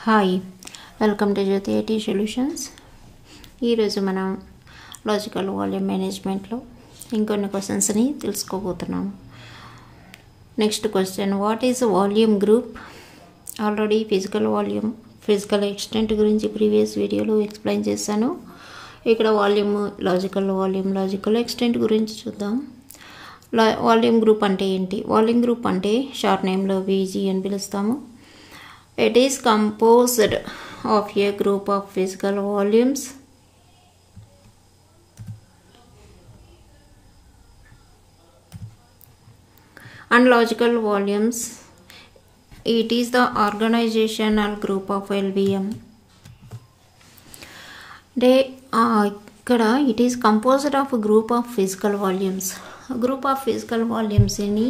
Hi welcome to Jyoti IT solutions. ఈరోజు మనం logical volume మేనేజ్మెంట్లో ఇంకొన్ని క్వశ్చన్స్ని తెలుసుకోబోతున్నాము. Next question, what is volume group? Already physical extent గురించి ప్రీవియస్ వీడియోలో ఎక్స్ప్లెయిన్ చేశాను. ఇక్కడ లాజికల్ ఎక్స్టెంట్ గురించి చూద్దాం. వాల్యూమ్ గ్రూప్ అంటే ఏంటి? వాల్యూమ్ గ్రూప్ అంటే షార్ట్ నేమ్లో VG అని పిలుస్తాము. It is composed of a group of physical volumes and logical volumes. It is the organizational group of LVM. ఇక్కడ it is composed of a group of physical volumes. Group of physical volumes ని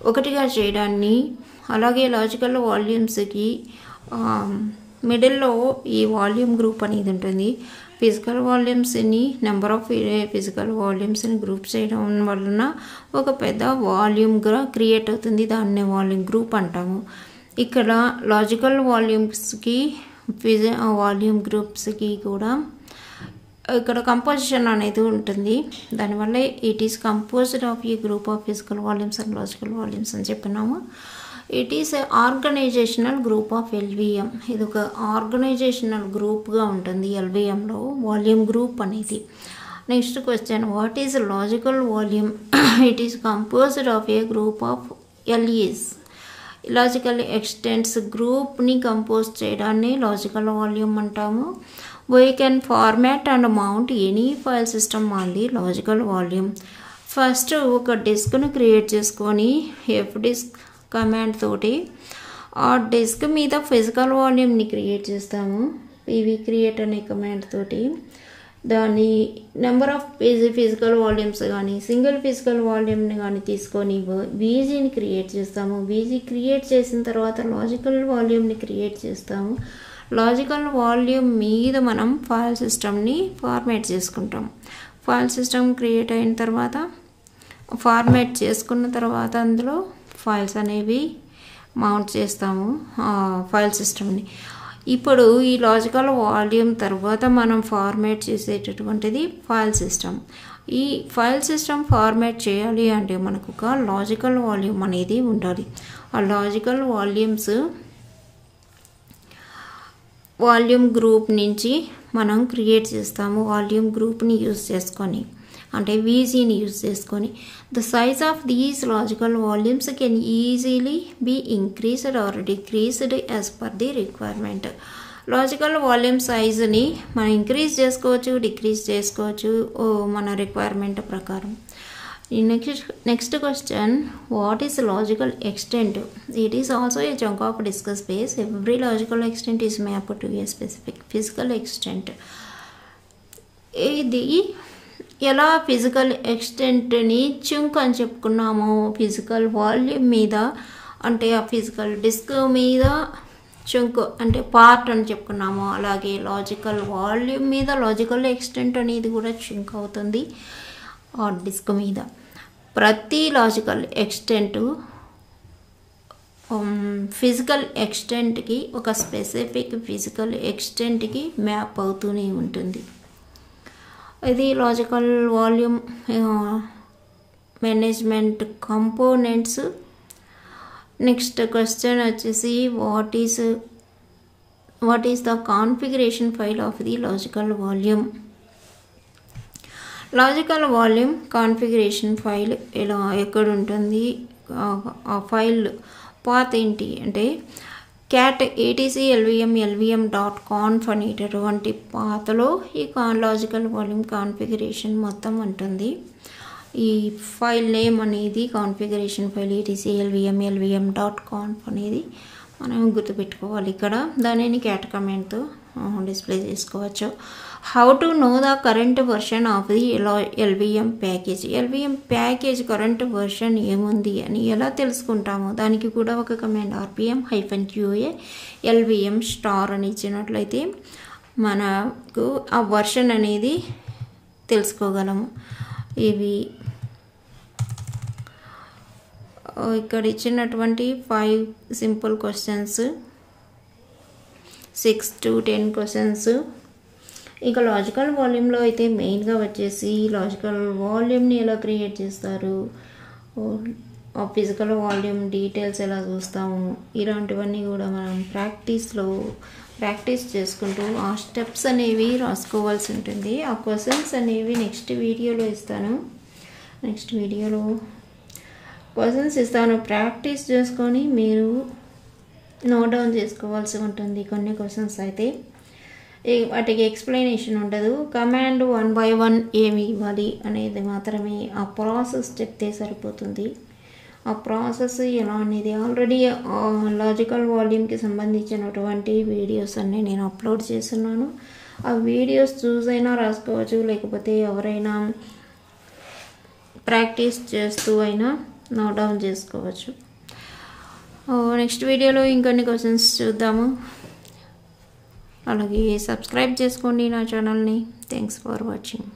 ఒకటిగా చేయడాన్ని, అలాగే logical వాల్యూమ్స్కి మిడిల్లో ఈ volume group అనేది ఉంటుంది. Physical వాల్యూమ్స్ని నెంబర్ ఆఫ్ ఫిజికల్ వాల్యూమ్స్ని గ్రూప్ చేయడం వలన ఒక పెద్ద వాల్యూమ్గా క్రియేట్ అవుతుంది. దాన్ని వాల్యూమ్ గ్రూప్ అంటాము. ఇక్కడ లాజికల్ వాల్యూమ్స్కి వాల్యూమ్ గ్రూప్స్కి కూడా ఇక్కడ కంపోజిషన్ అనేది ఉంటుంది. దానివల్ల ఇట్ ఈస్ కంపోజ్డ్ ఆఫ్ ఈ group of physical volumes and logical volumes అని చెప్పినాము. It is a organisational group of LVM. ఇది ఒక ఆర్గనైజేషనల్ గ్రూప్గా ఉంటుంది LVMలో వాల్యూమ్ గ్రూప్ అనేది. Next question, what is logical volume? It is composed of a group of LEs. Logical extents గ్రూప్ని compose చేయడాన్ని లాజికల్ వాల్యూమ్ అంటాము. We can format and mount any file system on the logical volume. First ఒక డిస్క్ను create చేసుకొని fdisk command తోటి ఆ disc మీద physical వాల్యూమ్ని create చేస్తాము. pvcreate అనే కమాండ్ తోటి దాని నెంబర్ ఆఫ్ ఫిజికల్ వాల్యూమ్స్ కానీ సింగిల్ ఫిజికల్ వాల్యూమ్ని కానీ తీసుకొని VGని క్రియేట్ చేస్తాము. VG క్రియేట్ చేసిన తర్వాత లాజికల్ వాల్యూమ్ని క్రియేట్ చేస్తాము. లాజికల్ వాల్యూమ్ మీద మనం ఫైల్ సిస్టమ్ని ఫార్మేట్ చేసుకుంటాం. ఫైల్ సిస్టమ్ క్రియేట్ అయిన తర్వాత ఫార్మేట్ చేసుకున్న తర్వాత అందులో ఫైల్స్ అనేవి మౌంట్ చేస్తాము ఫైల్ సిస్టమ్ని. ఇప్పుడు ఈ లాజికల్ వాల్యూమ్ తర్వాత మనం ఫార్మేట్ చేసేటటువంటిది ఫైల్ సిస్టమ్. ఈ ఫైల్ సిస్టమ్ ఫార్మేట్ చేయాలి అంటే మనకు ఒక లాజికల్ వాల్యూమ్ అనేది ఉండాలి. ఆ లాజికల్ వాల్యూమ్స్ వాల్యూమ్ గ్రూప్ నుంచి మనం క్రియేట్ చేస్తాము. వాల్యూమ్ గ్రూప్ని యూజ్ చేసుకొని అంటే VGని యూజ్ చేసుకొని the size of these logical volumes can easily be increased or decreased as per the requirement. Logical volume సైజుని మనం ఇంక్రీజ్ చేసుకోవచ్చు, డిక్రీజ్ చేసుకోవచ్చు మన రిక్వైర్మెంట్ ప్రకారం. Next question, what is logical extent? It is also a chunk of disk space. Every logical extent is mapped to a specific physical extent. ఇది ఎలా physical ఎక్స్టెంట్ని చింక్ అని చెప్పుకున్నాము ఫిజికల్ వాల్యూమ్ మీద, అంటే ఆ ఫిజికల్ డిస్క్ మీద చింక్ అంటే పార్ట్ అని చెప్పుకున్నాము. అలాగే లాజికల్ వాల్యూమ్ మీద లాజికల్ ఎక్స్టెంట్ అనేది కూడా చింక్ అవుతుంది ఆ డిస్క్ మీద. ప్రతి లాజికల్ ఎక్స్టెంట్ ఫిజికల్ ఎక్స్టెంట్కి ఒక స్పెసిఫిక్ ఫిజికల్ ఎక్స్టెంట్కి మ్యాప్ అవుతూనే ఉంటుంది. ఇది logical volume management components. Next question వచ్చేసి, what is the configuration file of the logical volume? Logical volume configuration file ఇలా ఎక్కడ ఉంటుంది? ఆ ఫైల్ పాత్ ఏంటి అంటే cat etc/lvm.conf అనేటటువంటి పాత్లో ఈ లాజికల్ వాల్యూమ్ కాన్ఫిగరేషన్ మొత్తం ఉంటుంది. ఈ ఫైల్ నేమ్ అనేది కాన్ఫిగరేషన్ ఫైల్ etc/lvm.conf అనేది మనం గుర్తుపెట్టుకోవాలి. ఇక్కడ దానిని క్యాట్ కమాండ్తో డిస్ప్లే చేసుకోవచ్చు. How to know the current version of the LVM package? LVM package current version ఏముంది అని ఎలా తెలుసుకుంటాము? దానికి కూడా ఒక కమాండ్ rpm-qa LVM స్టార్ అని ఇచ్చినట్లయితే మనకు ఆ వర్షన్ అనేది తెలుసుకోగలము. ఇవి ఇక్కడ ఇచ్చినటువంటి 5 సింపుల్ క్వశ్చన్స్ 6 to 10 క్వశ్చన్స్. ఇంకా లాజికల్ వాల్యూమ్లో అయితే మెయిన్గా వచ్చేసి లాజికల్ వాల్యూమ్ని ఎలా క్రియేట్ చేస్తారు, ఆ ఫిజికల్ వాల్యూమ్ డీటెయిల్స్ ఎలా చూస్తాము, ఇలాంటివన్నీ కూడా మనం ప్రాక్టీస్ చేసుకుంటూ ఆ స్టెప్స్ అనేవి రాసుకోవాల్సి ఉంటుంది. ఆ క్వశ్చన్స్ అనేవి నెక్స్ట్ వీడియోలో ఇస్తాను. నెక్స్ట్ వీడియోలో క్వశ్చన్స్ ఇస్తాను. ప్రాక్టీస్ చేసుకొని మీరు నోట్ డౌన్ చేసుకోవాల్సి ఉంటుంది. కొన్ని క్వశ్చన్స్ అయితే వాటికి ఎక్స్ప్లెనేషన్ ఉండదు. కమాండ్ 1 by 1 ఏమి ఇవ్వాలి అనేది మాత్రమే ఆ ప్రాసెస్ చెప్తే సరిపోతుంది. ఆ ప్రాసెస్ ఎలా అనేది ఆల్రెడీ లాజికల్ వాల్యూమ్కి సంబంధించినటువంటి వీడియోస్ అన్నీ నేను అప్లోడ్ చేస్తున్నాను. ఆ వీడియోస్ చూసైనా రాసుకోవచ్చు, లేకపోతే ఎవరైనా ప్రాక్టీస్ చేస్తూ అయినా నోట్ డౌన్ చేసుకోవచ్చు. నెక్స్ట్ వీడియోలో ఇంకొన్ని క్వశ్చన్స్ చూద్దాము. అలాగే సబ్స్క్రైబ్ చేసుకోండి నా ఛానల్ని. Thanks for watching.